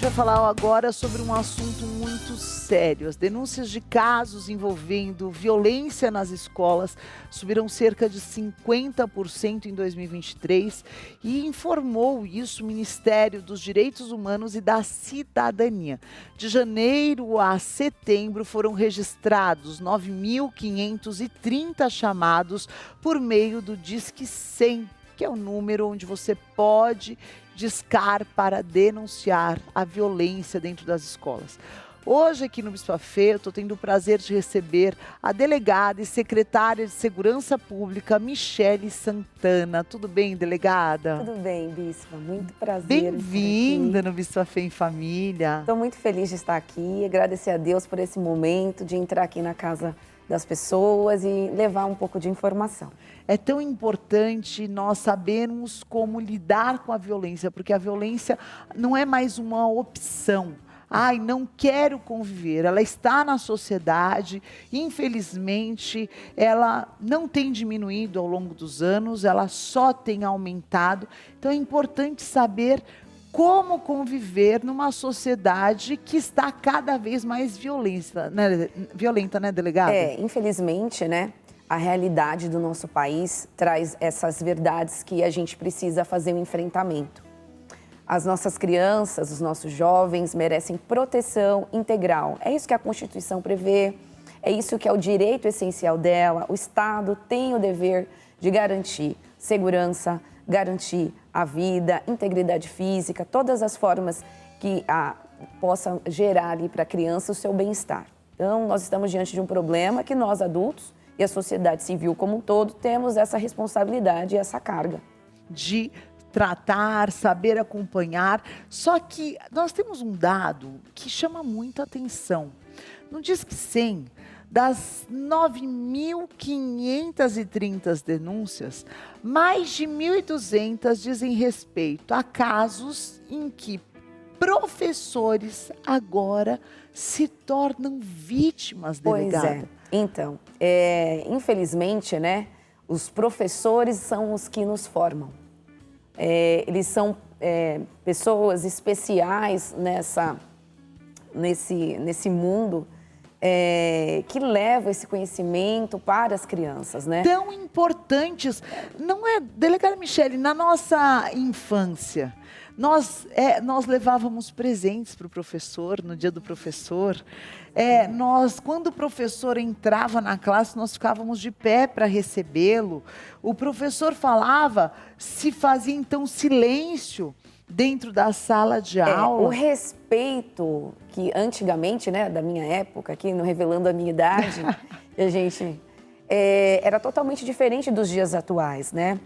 vai falar agora sobre um assunto muito sério. As denúncias de casos envolvendo violência nas escolas subiram cerca de 50% em 2023 e informou isso o Ministério dos Direitos Humanos e da Cidadania. De janeiro a setembro foram registrados 9.530 chamados por meio do Disque 100, que é o número onde você pode discar para denunciar a violência dentro das escolas. Hoje aqui no Bispo Afê, eu estou tendo o prazer de receber a delegada e secretária de Segurança Pública, Michele Santana. Tudo bem, delegada? Tudo bem, Bispa. Muito prazer. Bem-vinda no Bispo Afê em Família. Estou muito feliz de estar aqui, agradecer a Deus por esse momento de entrar aqui na casa das pessoas e levar um pouco de informação. É tão importante nós sabermos como lidar com a violência, porque a violência não é mais uma opção. Ai, não quero conviver. Ela está na sociedade, infelizmente, ela não tem diminuído ao longo dos anos, ela só tem aumentado. Então é importante saber como conviver numa sociedade que está cada vez mais violenta, né, delegada? Infelizmente, né, a realidade do nosso país traz essas verdades que a gente precisa fazer um enfrentamento. As nossas crianças, os nossos jovens merecem proteção integral. É isso que a Constituição prevê, é isso que é o direito essencial dela. O Estado tem o dever de garantir segurança, garantir a vida, integridade física, todas as formas que possam gerar ali para a criança o seu bem-estar. Então, nós estamos diante de um problema que nós adultos e a sociedade civil como um todo temos essa responsabilidade e essa carga. De tratar, saber acompanhar, só que nós temos um dado que chama muita atenção. No Disque 100, das 9.530 denúncias, mais de 1.200 dizem respeito a casos em que professores agora se tornam vítimas, delegada. Pois é. Então, infelizmente, né, os professores são os que nos formam. Eles são pessoas especiais nesse mundo que levam esse conhecimento para as crianças, né? Tão importantes, não é, delegada Michele, na nossa infância, nós levávamos presentes para o professor, no dia do professor. Quando o professor entrava na classe, nós ficávamos de pé para recebê-lo. O professor falava, se fazia então silêncio dentro da sala de aula. O respeito que antigamente, né, da minha época, aqui não revelando a minha idade, a gente era totalmente diferente dos dias atuais, né?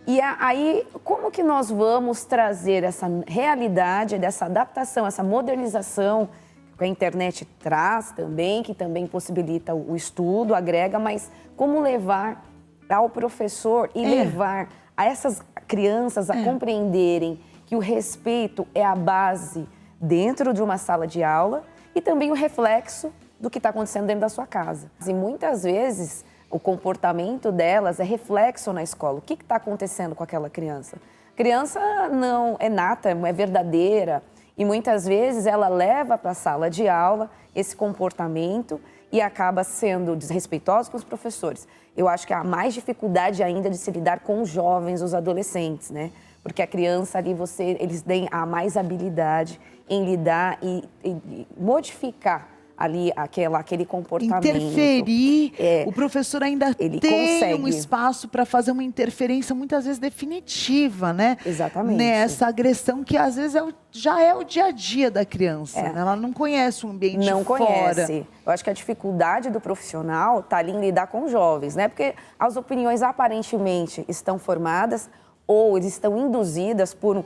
E aí, como que nós vamos trazer essa realidade, dessa adaptação, essa modernização que a internet traz também, que também possibilita o estudo, agrega, mas como levar ao professor e levar a essas crianças a compreenderem que o respeito é a base dentro de uma sala de aula e também o reflexo do que está acontecendo dentro da sua casa. E muitas vezes o comportamento delas é reflexo na escola. O que está acontecendo com aquela criança? A criança não é nata, é verdadeira e muitas vezes ela leva para a sala de aula esse comportamento e acaba sendo desrespeitosa com os professores. Eu acho que há mais dificuldade ainda de se lidar com os jovens, os adolescentes, né? Porque a criança ali, eles têm a mais habilidade em lidar e modificar ali aquele comportamento. Interferir, o professor ainda ele tem consegue um espaço para fazer uma interferência muitas vezes definitiva, né? Exatamente. Nessa agressão que às vezes já é o dia a dia da criança, né? Ela não conhece o ambiente não fora. Conhece. Eu acho que a dificuldade do profissional está ali em lidar com os jovens, né? Porque as opiniões aparentemente estão formadas ou eles estão induzidas por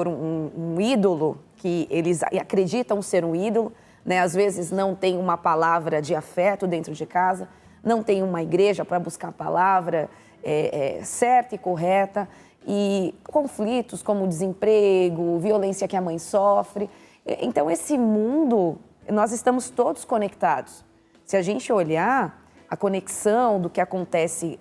um ídolo que eles acreditam ser um ídolo, né? Às vezes não tem uma palavra de afeto dentro de casa, não tem uma igreja para buscar a palavra certa e correta, e conflitos como desemprego, violência que a mãe sofre. Então, esse mundo, nós estamos todos conectados. Se a gente olhar a conexão do que acontece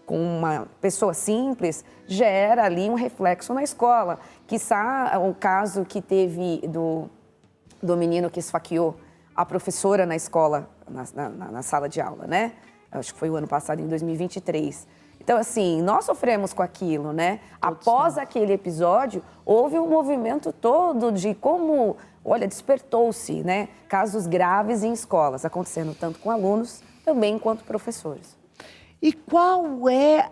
com uma pessoa simples, gera ali um reflexo na escola. Quiçá o caso que teve do menino que esfaqueou a professora na escola, na sala de aula, né? Acho que foi o ano passado, em 2023. Então, assim, nós sofremos com aquilo, né? Após aquele episódio, houve um movimento todo de como, olha, despertou-se, né? Casos graves em escolas, acontecendo tanto com alunos, também quanto professores. E qual é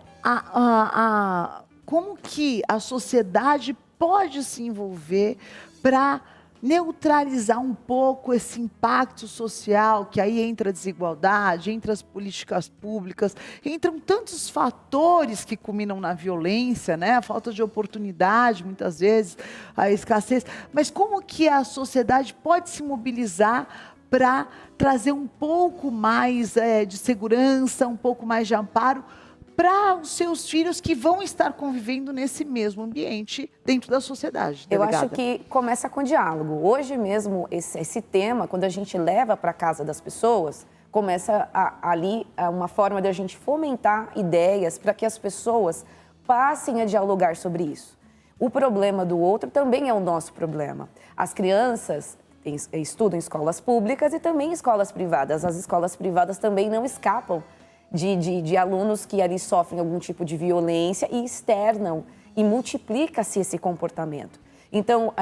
como que a sociedade pode se envolver para neutralizar um pouco esse impacto social, que aí entra a desigualdade, entra as políticas públicas, entram tantos fatores que culminam na violência, né? A falta de oportunidade, muitas vezes, a escassez. Mas como que a sociedade pode se mobilizar para trazer um pouco mais de segurança, um pouco mais de amparo para os seus filhos que vão estar convivendo nesse mesmo ambiente dentro da sociedade, delegada? Eu acho que começa com diálogo. Hoje mesmo, esse tema, quando a gente leva para a casa das pessoas, começa ali uma forma de a gente fomentar ideias para que as pessoas passem a dialogar sobre isso. O problema do outro também é o nosso problema. As crianças estudam em escolas públicas e também em escolas privadas. As escolas privadas também não escapam de alunos que ali sofrem algum tipo de violência e externam, e multiplica-se esse comportamento. Então,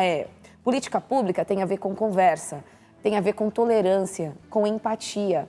política pública tem a ver com conversa, tem a ver com tolerância, com empatia.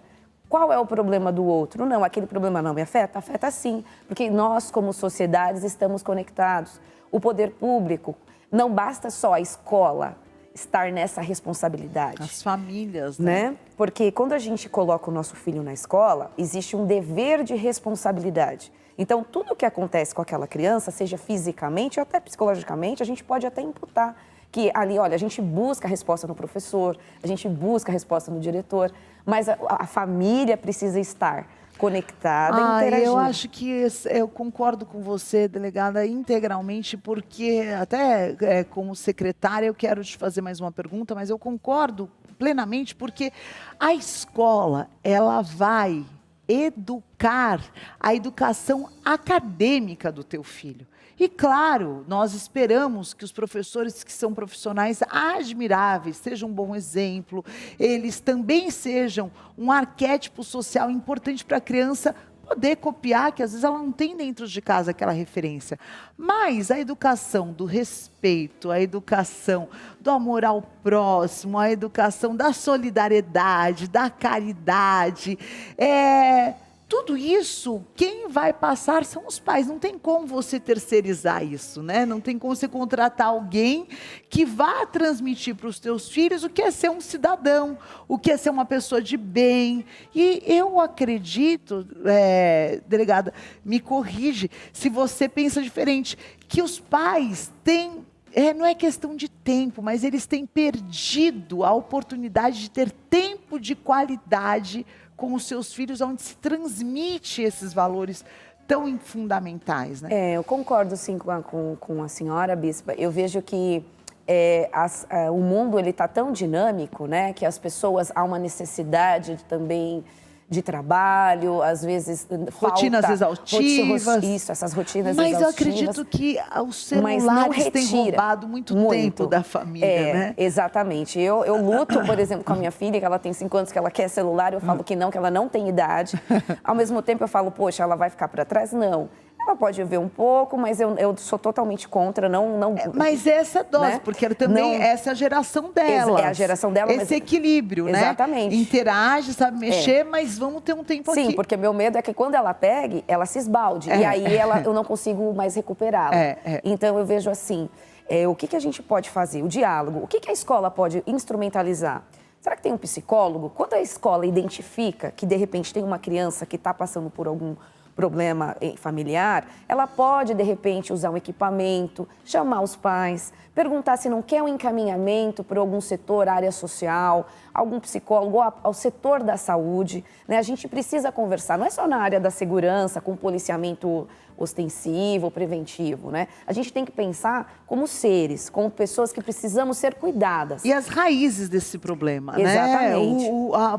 Qual é o problema do outro? Não, aquele problema não me afeta? Afeta sim, porque nós, como sociedades, estamos conectados. O poder público, não basta só a escola estar nessa responsabilidade. As famílias, né? Porque quando a gente coloca o nosso filho na escola, existe um dever de responsabilidade. Então, tudo o que acontece com aquela criança, seja fisicamente ou até psicologicamente, a gente pode até imputar que ali, olha, a gente busca a resposta no professor, a gente busca a resposta no diretor, mas a família precisa estar conectada e interagindo. Eu acho que eu concordo com você, delegada, integralmente, porque até como secretária eu quero te fazer mais uma pergunta, mas eu concordo plenamente porque a escola, ela vai educar a educação acadêmica do teu filho. E claro, nós esperamos que os professores que são profissionais admiráveis, sejam um bom exemplo, eles também sejam um arquétipo social importante para a criança poder copiar, que às vezes ela não tem dentro de casa aquela referência. Mas a educação do respeito, a educação do amor ao próximo, a educação da solidariedade, da caridade, tudo isso, quem vai passar são os pais. Não tem como você terceirizar isso, né? Não tem como você contratar alguém que vá transmitir para os teus filhos o que é ser um cidadão, o que é ser uma pessoa de bem. E eu acredito, delegada, me corrige, se você pensa diferente, que os pais têm... não é questão de tempo, mas eles têm perdido a oportunidade de ter tempo de qualidade com os seus filhos, onde se transmite esses valores tão fundamentais, né? Eu concordo, sim, com a senhora, Bispa. Eu vejo que o mundo está tão dinâmico, né, que as pessoas, há uma necessidade também de trabalho, às vezes rotinas exaustivas. Isso, essas rotinas exaustivas. Mas eu acredito que os celulares têm roubado muito tempo da família, né? Exatamente. Eu luto, por exemplo, com a minha filha, que ela tem 5 anos, que ela quer celular, eu falo que ela não tem idade. Ao mesmo tempo eu falo, poxa, ela vai ficar para trás? Não. Ela pode ver um pouco, mas eu sou totalmente contra, não... Mas essa dose, né? Porque ela também, essa é a geração dela. É a geração dela. Esse equilíbrio, né? Exatamente. Interage, sabe mexer, mas vamos ter um tempo aqui. Sim, porque meu medo é que quando ela pegue, ela se esbalde. E aí eu não consigo mais recuperá-la. Então eu vejo assim, o que a gente pode fazer? O diálogo. O que a escola pode instrumentalizar? Será que tem um psicólogo? Quando a escola identifica que, de repente, tem uma criança que está passando por algum problema familiar, ela pode, de repente, usar um equipamento, chamar os pais, perguntar se não quer um encaminhamento para algum setor, área social, algum psicólogo, ou ao setor da saúde, né? A gente precisa conversar, não é só na área da segurança, com o policiamento ostensivo ou preventivo, né? A gente tem que pensar como seres, como pessoas que precisamos ser cuidadas. E as raízes desse problema, Exatamente. né?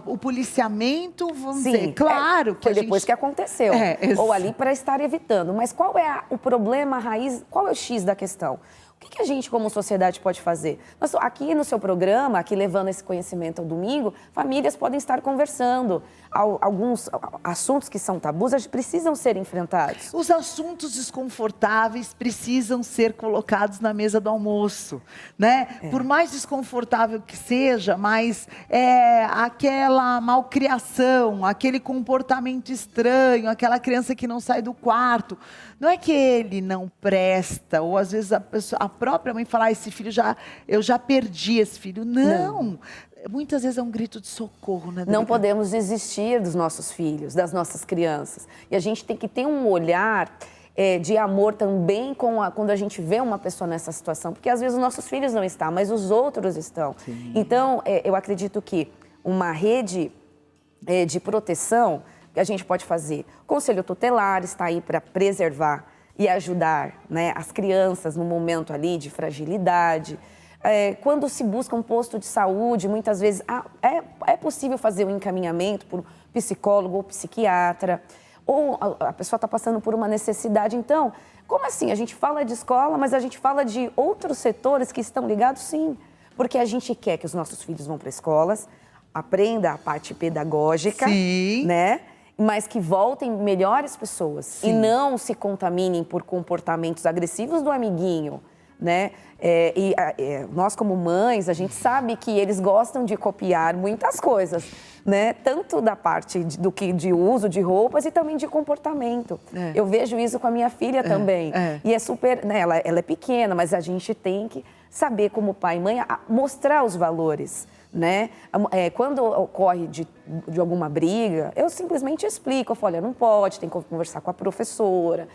O policiamento, vamos Sim, dizer, claro que foi a gente... depois que aconteceu, ou ali para estar evitando. Mas qual é o problema, a raiz, qual é o X da questão? O que a gente, como sociedade, pode fazer? Aqui no seu programa, aqui levando esse conhecimento ao domingo, famílias podem estar conversando. Alguns assuntos que são tabus precisam ser enfrentados. Os assuntos desconfortáveis precisam ser colocados na mesa do almoço, né? Por mais desconfortável que seja, mas aquela malcriação, aquele comportamento estranho, aquela criança que não sai do quarto, não é que ele não presta, ou às vezes a própria mãe fala, esse filho eu já perdi esse filho. Não. Muitas vezes é um grito de socorro, né? Não podemos desistir dos nossos filhos, das nossas crianças. E a gente tem que ter um olhar de amor também quando a gente vê uma pessoa nessa situação. Porque às vezes os nossos filhos não estão, mas os outros estão. Sim. Então, eu acredito que uma rede de proteção que a gente pode fazer. O Conselho Tutelar está aí para preservar e ajudar, né, as crianças no momento ali de fragilidade. Quando se busca um posto de saúde, muitas vezes é possível fazer um encaminhamento por psicólogo ou psiquiatra, ou a pessoa está passando por uma necessidade. Então, como assim? A gente fala de escola, mas a gente fala de outros setores que estão ligados, sim. Porque a gente quer que os nossos filhos vão para escolas, aprenda a parte pedagógica, sim, né? Mas que voltem melhores pessoas. Sim. E não se contaminem por comportamentos agressivos do amiguinho, né? Nós, como mães, a gente sabe que eles gostam de copiar muitas coisas, né? Tanto da parte de uso de roupas e também de comportamento. Eu vejo isso com a minha filha também. E é super, né? Ela é pequena, mas a gente tem que saber, como pai e mãe, mostrar os valores, né? Quando ocorre de alguma briga, eu simplesmente explico. Eu falo, olha, não pode, tem que conversar com a professora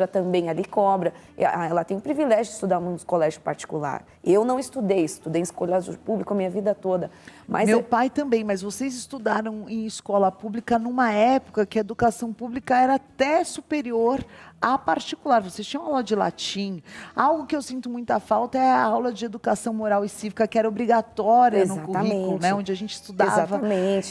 também ali cobra. Ela tem o privilégio de estudar num colégio particular. Eu não estudei em colégio público a minha vida toda. Mas meu pai também, mas vocês estudaram em escola pública numa época que a educação pública era até superior à particular. Vocês tinham aula de latim. Algo que eu sinto muita falta é a aula de educação moral e cívica, que era obrigatória no currículo, né? Onde a gente estudava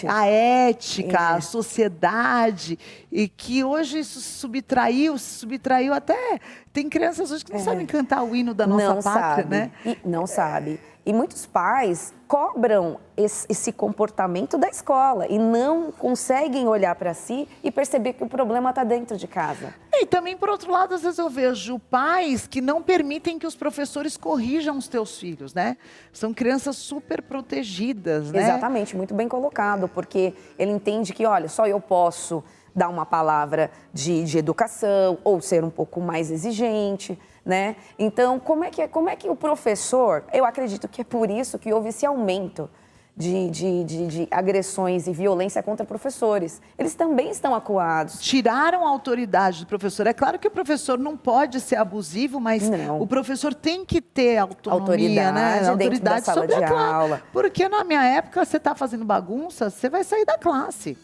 a ética, a sociedade, e que hoje isso se subtraiu até... Tem crianças hoje que não sabem cantar o hino da nossa pátria, né? Não sabe. E muitos pais cobram esse comportamento da escola e não conseguem olhar para si e perceber que o problema está dentro de casa. E também, por outro lado, às vezes eu vejo pais que não permitem que os professores corrijam os teus filhos, né? São crianças super protegidas, né? Exatamente, muito bem colocado, porque ele entende que, olha, só eu posso dar uma palavra de educação ou ser um pouco mais exigente, né? Então, como é que o professor... Eu acredito que é por isso que houve esse aumento de agressões e violência contra professores. Eles também estão acuados. Tiraram a autoridade do professor. É claro que o professor não pode ser abusivo, mas o professor tem que ter autonomia, né? Autoridade sobre a aula. Porque na minha época, você está fazendo bagunça, você vai sair da classe.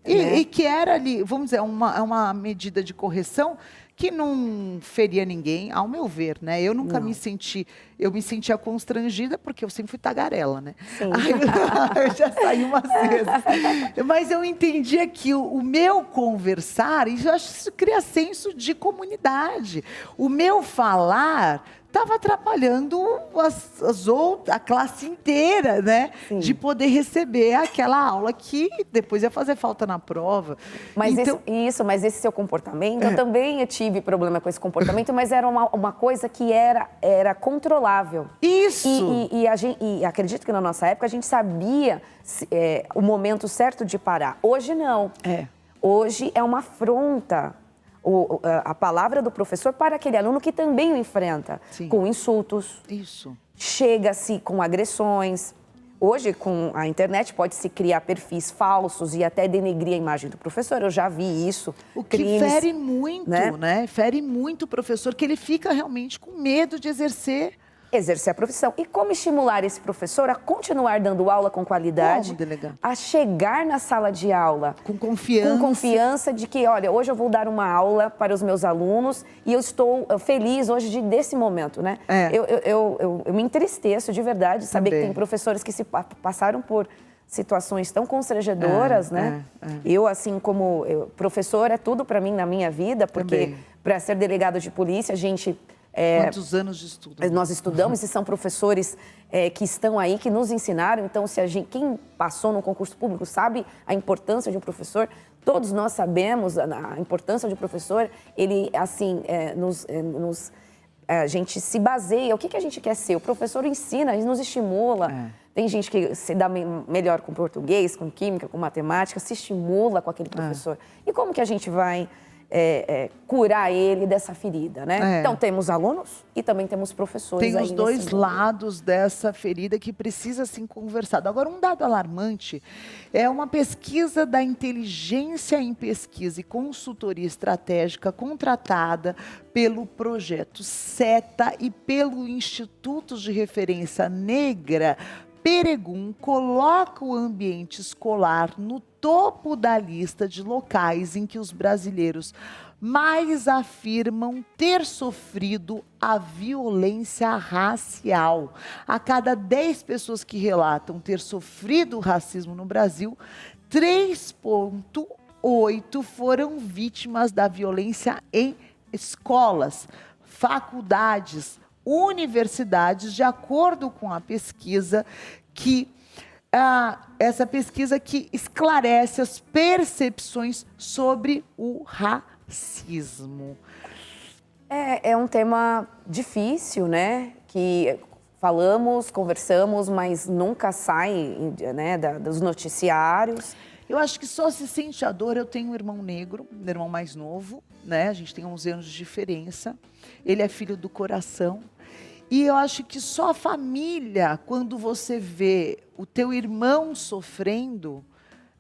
E que era ali, vamos dizer, uma medida de correção que não feria ninguém, ao meu ver, né? Eu nunca me sentia constrangida, porque eu sempre fui tagarela, né? Sim. Aí eu já saí umas vezes. Mas eu entendia que o meu conversar, e eu acho que isso cria senso de comunidade. O meu falar estava atrapalhando a classe inteira, né? Sim. De poder receber aquela aula que depois ia fazer falta na prova. Mas então... mas esse seu comportamento, eu também tive problema com esse comportamento, mas era uma coisa que era controlável. Isso! E acredito que na nossa época a gente sabia o momento certo de parar. Hoje não. Hoje é uma afronta. A palavra do professor para aquele aluno que também o enfrenta. Sim. Com insultos. Isso. Chega-se com agressões. Hoje, com a internet, pode-se criar perfis falsos e até denegrir a imagem do professor. Eu já vi isso. O que fere muito, né? Fere muito o professor, que ele fica realmente com medo de exercer exercer a profissão. E como estimular esse professor a continuar dando aula com qualidade, Como, delegado? a chegar na sala de aula Com confiança. com confiança de que, olha, hoje eu vou dar uma aula para os meus alunos e eu estou feliz hoje desse momento, né? Eu me entristeço de verdade saber que tem professores que se passaram por situações tão constrangedoras, né? Eu, assim como professor, é tudo para mim na minha vida, porque para ser delegado de polícia, a gente... Quantos anos de estudo? Nós estudamos e são professores que estão aí, que nos ensinaram. Então, quem passou no concurso público sabe a importância de um professor. Todos nós sabemos a importância de um professor. Ele, assim, a gente se baseia. O que a gente quer ser? O professor ensina, ele nos estimula. Tem gente que se dá melhor com português, com química, com matemática, se estimula com aquele professor. E como que a gente vai... curar ele dessa ferida, né? Então, temos alunos e também temos professores. Tem os dois lados dessa ferida que precisa ser conversado. Agora, um dado alarmante é uma pesquisa da Inteligência em Pesquisa e Consultoria Estratégica contratada pelo Projeto SETA e pelo Instituto de Referência Negra Peregum, coloca o ambiente escolar no topo da lista de locais em que os brasileiros mais afirmam ter sofrido a violência racial. A cada 10 pessoas que relatam ter sofrido racismo no Brasil, 3,8 foram vítimas da violência em escolas, faculdades, universidades, de acordo com a pesquisa essa pesquisa que esclarece as percepções sobre o racismo. É um tema difícil, né? Que falamos, conversamos, mas nunca sai, né, dos noticiários. Eu acho que só se sente a dor. Eu tenho um irmão negro, meu irmão mais novo, né? A gente tem 11 anos de diferença. Ele é filho do coração. E eu acho que só a família, quando você vê o teu irmão sofrendo,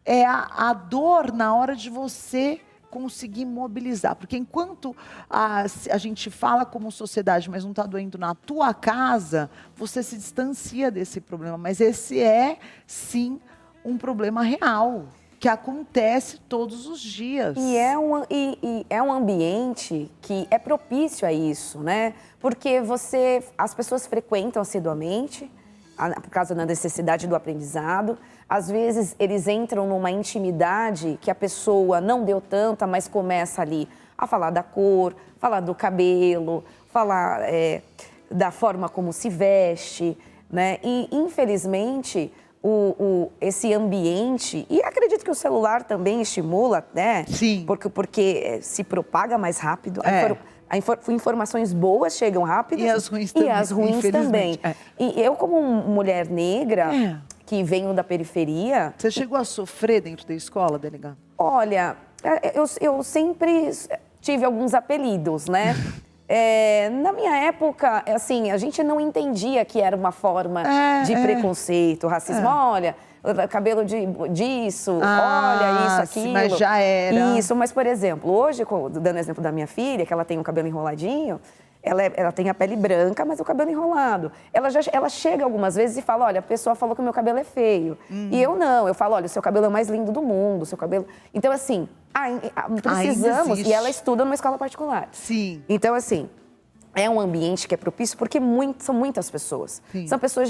é a dor na hora de você conseguir mobilizar. Porque enquanto a gente fala como sociedade, mas não está doendo na tua casa, você se distancia desse problema. Mas esse é, sim, um problema real, que acontece todos os dias. E é um ambiente que é propício a isso, né? Porque as pessoas frequentam assiduamente, por causa da necessidade do aprendizado. Às vezes, eles entram numa intimidade que a pessoa não deu tanta, mas começa ali a falar da cor, falar do cabelo, falar da forma como se veste, né? E, infelizmente... esse ambiente, e acredito que o celular também estimula, né? Sim. Porque se propaga mais rápido. Informações boas chegam rápido. E as ruins também. E as ruins também. E eu, como mulher negra, que venho da periferia... Você chegou a sofrer dentro da escola, delegado? Olha, eu sempre tive alguns apelidos, né? Na minha época, assim, a gente não entendia que era uma forma de preconceito, racismo. Olha, cabelo disso, olha isso, aquilo. Mas já era. Isso, mas, por exemplo, hoje, dando exemplo da minha filha, que ela tem o cabelo enroladinho, ela tem a pele branca, mas o cabelo enrolado. Ela chega algumas vezes e fala, olha, a pessoa falou que o meu cabelo é feio. E eu não, eu falo, olha, o seu cabelo é o mais lindo do mundo, o seu cabelo... Então, assim... precisamos, e ela estuda numa escola particular. Sim. Então, assim, é um ambiente que é propício porque são muitas pessoas. Sim. São pessoas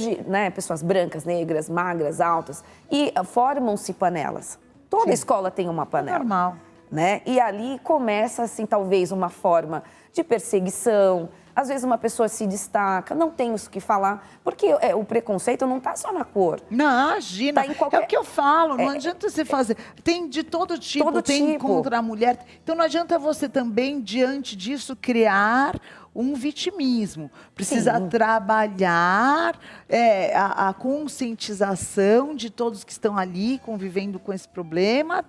pessoas brancas, negras, magras, altas, e formam-se panelas. Toda escola tem uma panela. Normal. Né? E ali começa, assim, talvez uma forma de perseguição. Às vezes uma pessoa se destaca, não tem o que falar, porque o preconceito não está só na cor. Não, imagina. Tá em qualquer... É o que eu falo, não adianta você fazer. Tem de todo tipo, tem contra a mulher. Então não adianta você também, diante disso, criar um vitimismo. Precisa trabalhar a conscientização de todos que estão ali convivendo com esse problema,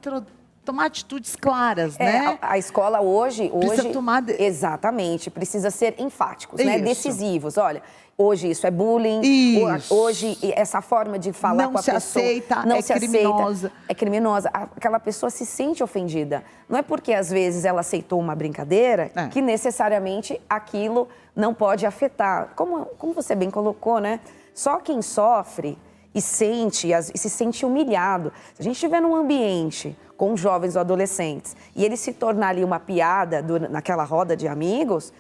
tomar atitudes claras, né? A escola hoje Precisa tomar... Exatamente, precisa ser enfáticos, né? Isso. Decisivos. Olha, hoje isso é bullying, Isso. hoje essa forma de falar não com a se pessoa aceita, não é se criminosa. aceita, é criminosa. Aquela pessoa se sente ofendida. Não é porque às vezes ela aceitou uma brincadeira que necessariamente aquilo não pode afetar. Como você bem colocou, né? Só quem sofre e se sente humilhado. Se a gente estiver num ambiente com jovens ou adolescentes e ele se tornar ali uma piada naquela roda de amigos,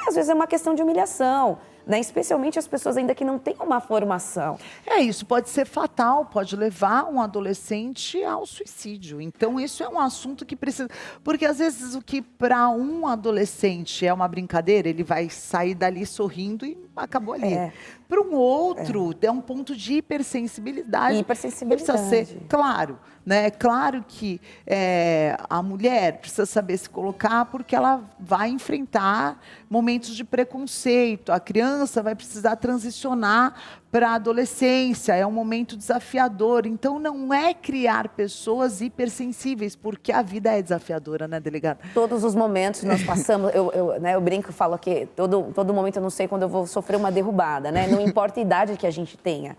às vezes é uma questão de humilhação, né? Especialmente as pessoas ainda que não têm uma formação. É isso, pode ser fatal, pode levar um adolescente ao suicídio. Então, isso é um assunto que precisa... Porque, às vezes, o que para um adolescente é uma brincadeira, ele vai sair dali sorrindo e acabou ali. Para um outro, é um ponto de hipersensibilidade. Hipersensibilidade. Precisa ser claro, né? Claro que a mulher precisa saber se colocar porque ela vai enfrentar momentos de preconceito. A criança vai precisar transicionar para a adolescência, é um momento desafiador. Então, não é criar pessoas hipersensíveis, porque a vida é desafiadora, né, delegada? Todos os momentos nós passamos, eu brinco e falo que todo momento eu não sei quando eu vou sofrer uma derrubada, né? Não importa a idade que a gente tenha,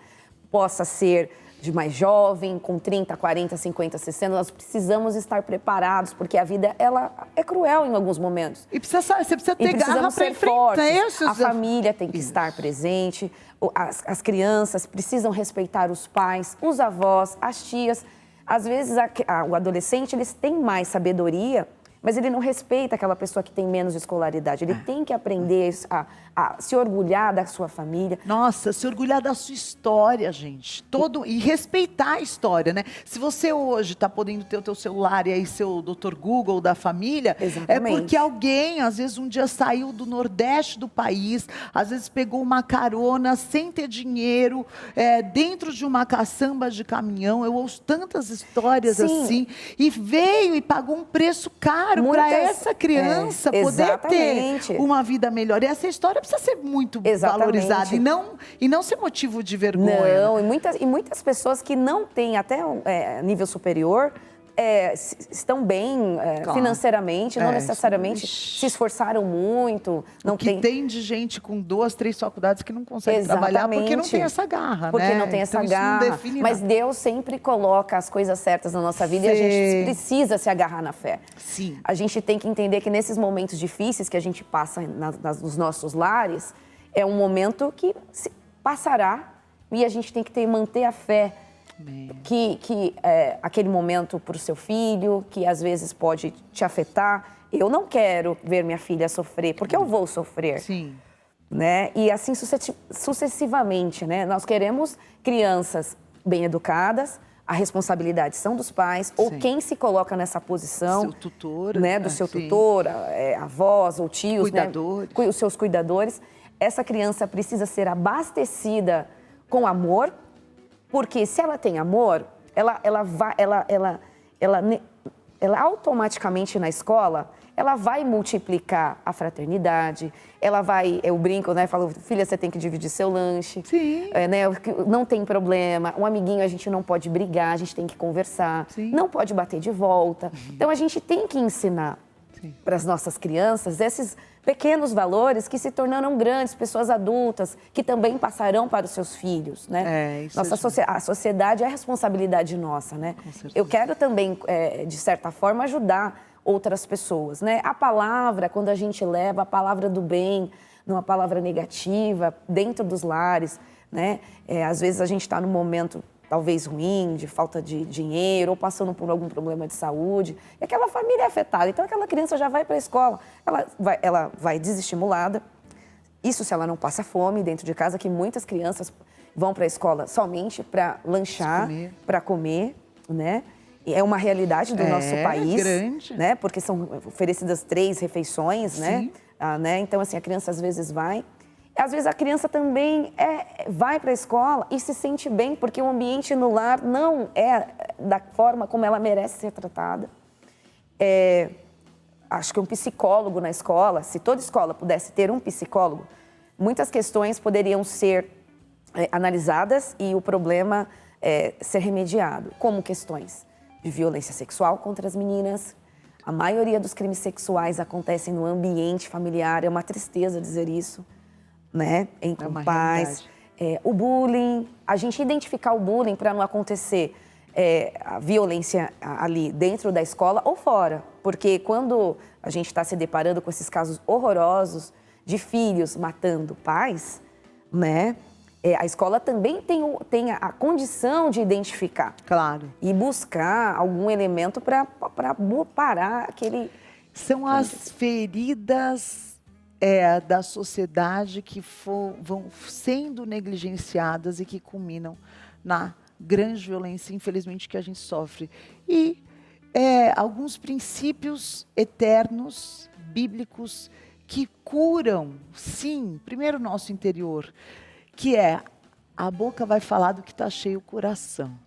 possa ser de mais jovem, com 30, 40, 50, 60, nós precisamos estar preparados, porque a vida, ela é cruel em alguns momentos. E você precisa ter garra para enfrentar isso. A família tem que estar presente, as crianças precisam respeitar os pais, os avós, as tias. Às vezes, o adolescente, eles têm mais sabedoria, mas ele não respeita aquela pessoa que tem menos escolaridade. Ele tem que aprender a se orgulhar da sua família. Nossa, se orgulhar da sua história, gente. E respeitar a história, né? Se você hoje está podendo ter o teu celular e aí seu Dr. Google da família, é porque alguém, às vezes, um dia saiu do Nordeste do país, às vezes pegou uma carona sem ter dinheiro, dentro de uma caçamba de caminhão. Eu ouço tantas histórias assim. E veio e pagou um preço caro para essa criança poder ter uma vida melhor. E essa história precisa ser muito valorizada e não ser motivo de vergonha. Não, e muitas pessoas que não têm até nível superior estão bem financeiramente, não necessariamente se esforçaram muito. Não tem de gente com 2, 3 faculdades que não consegue trabalhar porque não tem essa garra, porque não tem essa garra. Mas Deus sempre coloca as coisas certas na nossa vida e a gente precisa se agarrar na fé. Sim. A gente tem que entender que nesses momentos difíceis que a gente passa nos nossos lares, é um momento que passará e a gente tem que manter a fé. Que aquele momento para o seu filho, que às vezes pode te afetar. Eu não quero ver minha filha sofrer, porque eu vou sofrer. Sim. Né? E assim sucessivamente, né? Nós queremos crianças bem educadas, a responsabilidade são dos pais, ou quem se coloca nessa posição. Seu tutor. Né? Do seu tutor, avós ou tios. Cuidadores. Né? Os seus cuidadores. Essa criança precisa ser abastecida com amor, porque se ela tem amor, ela automaticamente na escola, ela vai multiplicar a fraternidade, eu brinco, né, falo, filha, você tem que dividir seu lanche. Sim. Né, não tem problema, um amiguinho a gente não pode brigar, a gente tem que conversar, não pode bater de volta. Então a gente tem que ensinar para as nossas crianças esses pequenos valores que se tornaram grandes, pessoas adultas, que também passarão para os seus filhos, né? A sociedade é responsabilidade nossa, né? Eu quero também, de certa forma, ajudar outras pessoas, né? A palavra, quando a gente leva a palavra do bem, numa palavra negativa, dentro dos lares, né? Às vezes a gente está num momento talvez ruim, de falta de dinheiro, ou passando por algum problema de saúde, e aquela família é afetada. Então, aquela criança já vai para a escola, ela vai desestimulada. Isso se ela não passa fome dentro de casa, que muitas crianças vão para a escola somente para lanchar, para comer, né? E é uma realidade do nosso país, grande. Né? Porque são oferecidas 3 refeições, né? Então, assim, a criança às vezes vai. Às vezes a criança também vai para a escola e se sente bem, porque o ambiente no lar não é da forma como ela merece ser tratada. Acho que um psicólogo na escola, se toda escola pudesse ter um psicólogo, muitas questões poderiam ser analisadas e o problema ser remediado. Como questões? de violência sexual contra as meninas. A maioria dos crimes sexuais acontecem no ambiente familiar, é uma tristeza dizer isso, né? Entre pais. O bullying, a gente identificar o bullying para não acontecer a violência ali dentro da escola ou fora. Porque quando a gente está se deparando com esses casos horrorosos de filhos matando pais, né? A escola também tem a condição de identificar. Claro. E buscar algum elemento para parar aquele... São as feridas da sociedade que vão sendo negligenciadas e que culminam na grande violência, infelizmente, que a gente sofre. E alguns princípios eternos, bíblicos, que curam, sim, primeiro o nosso interior, que a boca vai falar do que está cheio o coração.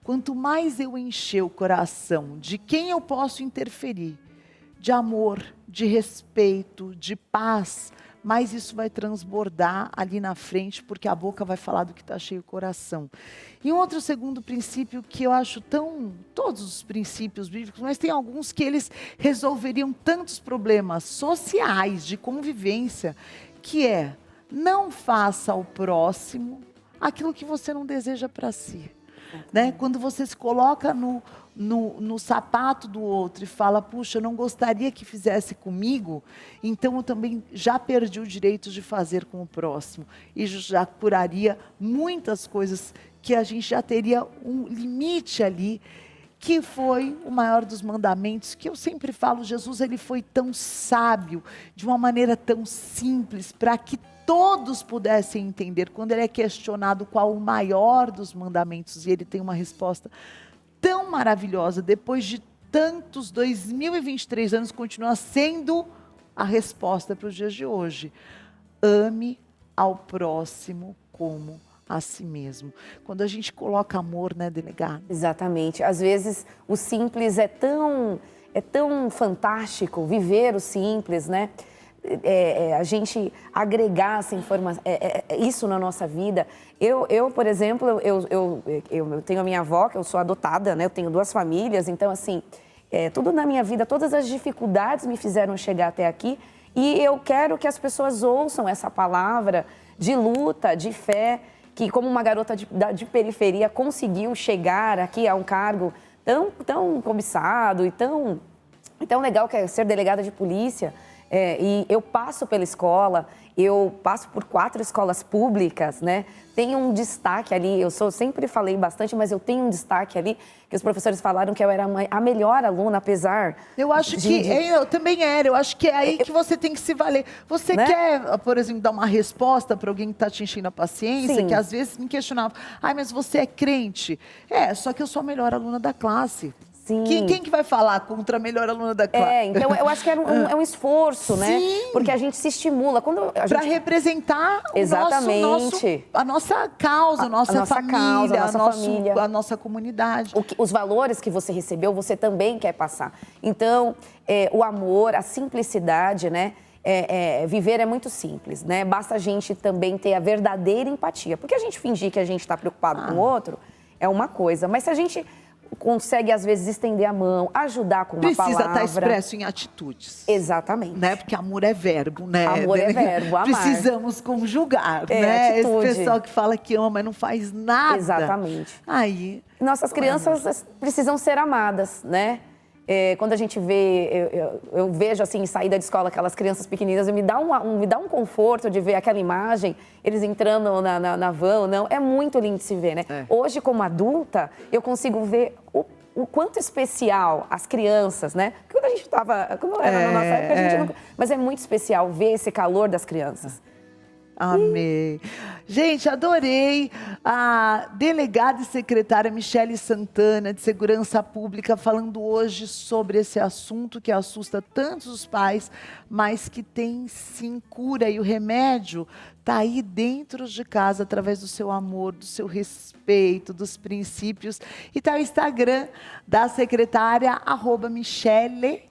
Quanto mais eu encher o coração de quem eu posso interferir, de amor, de respeito, de paz, mais isso vai transbordar ali na frente, porque a boca vai falar do que está cheio o coração. E um outro segundo princípio que eu acho todos os princípios bíblicos, mas tem alguns que eles resolveriam tantos problemas sociais, de convivência, que não faça ao próximo aquilo que você não deseja para si. Né? Quando você se coloca no sapato do outro e fala, puxa, eu não gostaria que fizesse comigo, então eu também já perdi o direito de fazer com o próximo. E já curaria muitas coisas que a gente já teria um limite ali, que foi o maior dos mandamentos, que eu sempre falo, Jesus ele foi tão sábio, de uma maneira tão simples, para que todos pudessem entender. Quando ele é questionado qual o maior dos mandamentos, e ele tem uma resposta tão maravilhosa, depois de tantos 2023 anos, continua sendo a resposta para os dias de hoje. Ame ao próximo como a si mesmo. Quando a gente coloca amor, né, delegado? Exatamente. Às vezes o simples é tão fantástico, viver o simples, né? A gente agregar essa informação, isso na nossa vida. Eu por exemplo, eu tenho a minha avó, que eu sou adotada, né? Eu tenho 2 famílias, então assim, tudo na minha vida, todas as dificuldades me fizeram chegar até aqui, e eu quero que as pessoas ouçam essa palavra de luta, de fé, que como uma garota de periferia conseguiu chegar aqui a um cargo tão cobiçado e tão legal, que é ser delegada de polícia. E eu passo pela escola, eu passo por 4 escolas públicas, né? Tenho um destaque ali, sempre falei bastante, mas eu tenho um destaque ali, que os professores falaram que eu era a melhor aluna, apesar... Eu acho eu também era, eu acho que é aí que você tem que se valer. Você, né, quer, por exemplo, dar uma resposta para alguém que está te enchendo a paciência, sim, que às vezes me questionava, mas você é crente? Só que eu sou a melhor aluna da classe. Sim. Quem que vai falar contra a melhor aluna da classe? Então eu acho que é um esforço, né? Sim. Porque a gente se estimula. Para representar a nossa causa, a nossa família, a nossa comunidade. Os valores que você recebeu, você também quer passar. Então, o amor, a simplicidade, né? Viver é muito simples, né? Basta a gente também ter a verdadeira empatia. Porque a gente fingir que a gente está preocupado com o outro é uma coisa. Mas se a gente consegue, às vezes, estender a mão, ajudar com uma palavra. Precisa estar expresso em atitudes. Exatamente. Né? Porque amor é verbo, né? Amor é verbo, amar. Precisamos conjugar, né? Atitude. Esse pessoal que fala que ama, mas não faz nada. Exatamente. Aí... Nossas crianças precisam ser amadas, né? Quando a gente vê, eu vejo assim, saída de escola, aquelas crianças pequeninas, me dá um conforto de ver aquela imagem, eles entrando na van, não, é muito lindo de se ver, né? Hoje, como adulta, eu consigo ver o quanto especial as crianças, né? Quando a gente quando era na nossa época, a gente não... Mas é muito especial ver esse calor das crianças. Amei. Gente, adorei a delegada e secretária Michele Santana, de Segurança Pública, falando hoje sobre esse assunto que assusta tantos os pais, mas que tem sim cura. E o remédio está aí dentro de casa, através do seu amor, do seu respeito, dos princípios. E está o Instagram da secretária, @michele.sc.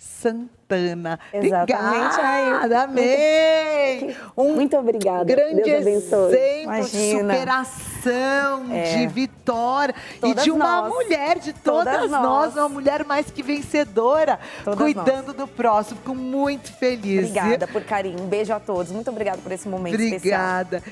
Santana. Exatamente. Obrigada, amei! Muito obrigada. Grande Deus abençoe. exemplo de Imagina. superação, de vitória e Todas de uma nós. mulher, de todas Todas nós, nós. uma mulher mais que vencedora, Todas cuidando do próximo. Fico muito feliz. Obrigada por carinho. Um beijo a todos. Muito obrigada por esse momento especial. Obrigada.